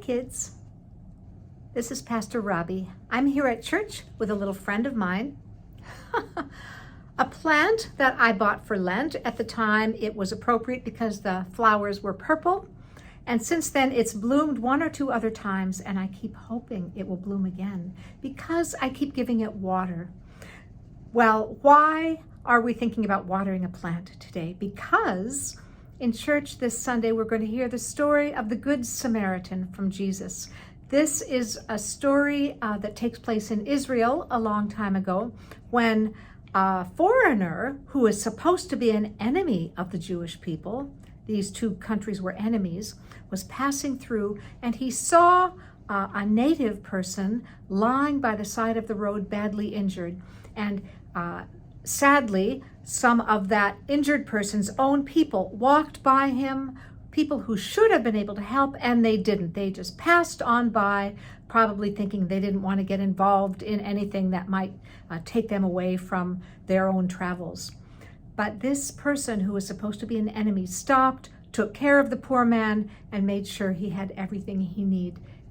kids. This is Pastor Raabe. I'm here at church with a little friend of mine. A plant that I bought for Lent. At the time it was appropriate because the flowers were purple. And since then it's bloomed one or two other times, and I keep hoping it will bloom again because I keep giving it water. Well, why are we thinking about watering a plant today? Because in church this Sunday we're going to hear the story of the Good Samaritan from Jesus. This is a story that takes place in Israel a long time ago when a foreigner who is supposed to be an enemy of the Jewish people, these two countries were enemies, was passing through, and he saw a native person lying by the side of the road badly injured. And sadly, some of that injured person's own people walked by him, people who should have been able to help, and they didn't. They just passed on by, probably thinking they didn't want to get involved in anything that might take them away from their own travels. But this person who was supposed to be an enemy stopped, took care of the poor man, and made sure he had everything he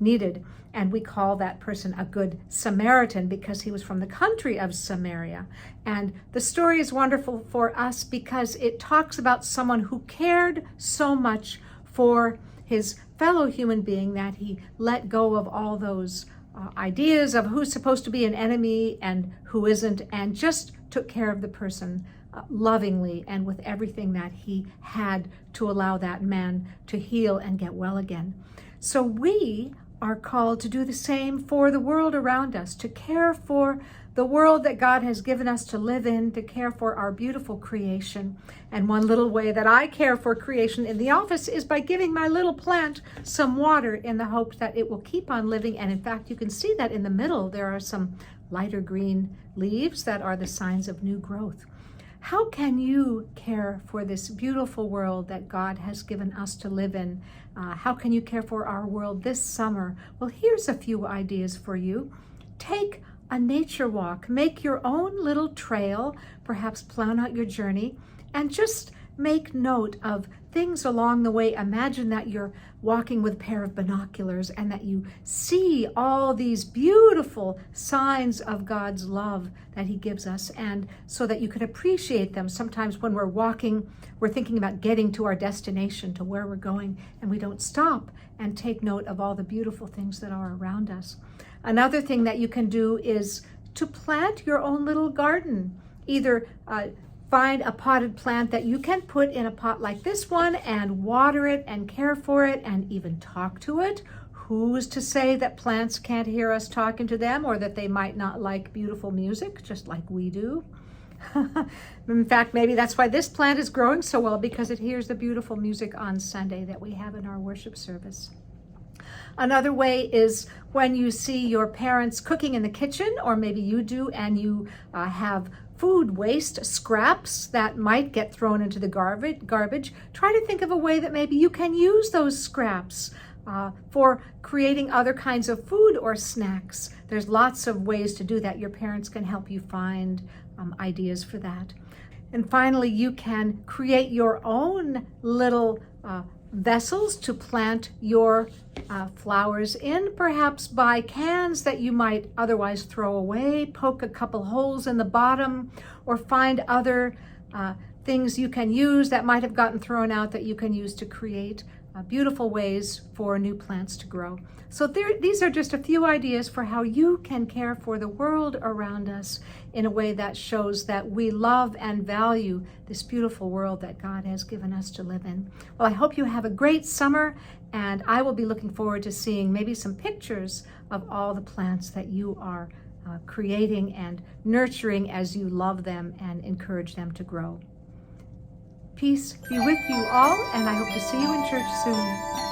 needed. And we call that person a Good Samaritan because he was from the country of Samaria. And the story is wonderful for us because it talks about someone who cared so much for his fellow human being that he let go of all those ideas of who's supposed to be an enemy and who isn't, and just took care of the person lovingly and with everything that he had to allow that man to heal and get well again. So we are called to do the same for the world around us, to care for the world that God has given us to live in, to care for our beautiful creation. And one little way that I care for creation in the office is by giving my little plant some water in the hope that it will keep on living. And in fact, you can see that in the middle, there are some lighter green leaves that are the signs of new growth. How can you care for this beautiful world that God has given us to live in? How can you care for our world this summer? Well, here's a few ideas for you. Take a nature walk. Make your own little trail, perhaps plan out your journey, and just make note of things along the way. Imagine that you're walking with a pair of binoculars and that you see all these beautiful signs of God's love that he gives us, and so that you can appreciate them. Sometimes when we're walking, we're thinking about getting to our destination, to where we're going, and we don't stop and take note of all the beautiful things that are around us. Another thing that you can do is to plant your own little garden. Either find a potted plant that you can put in a pot like this one and water it and care for it and even talk to it. Who's to say that plants can't hear us talking to them, or that they might not like beautiful music just like we do? In fact, maybe that's why this plant is growing so well, because it hears the beautiful music on Sunday that we have in our worship service. Another way is when you see your parents cooking in the kitchen, or maybe you do, and you have food waste, scraps that might get thrown into the garbage. Try to think of a way that maybe you can use those scraps for creating other kinds of food or snacks. There's lots of ways to do that. Your parents can help you find ideas for that. And finally, you can create your own little vessels to plant your flowers in, perhaps by cans that you might otherwise throw away. Poke a couple holes in the bottom, or find other things you can use that might have gotten thrown out that you can use to create beautiful ways for new plants to grow. So these are just a few ideas for how you can care for the world around us in a way that shows that we love and value this beautiful world that God has given us to live in. Well, I hope you have a great summer, and I will be looking forward to seeing maybe some pictures of all the plants that you are creating and nurturing as you love them and encourage them to grow. Peace be with you all, and I hope to see you in church soon.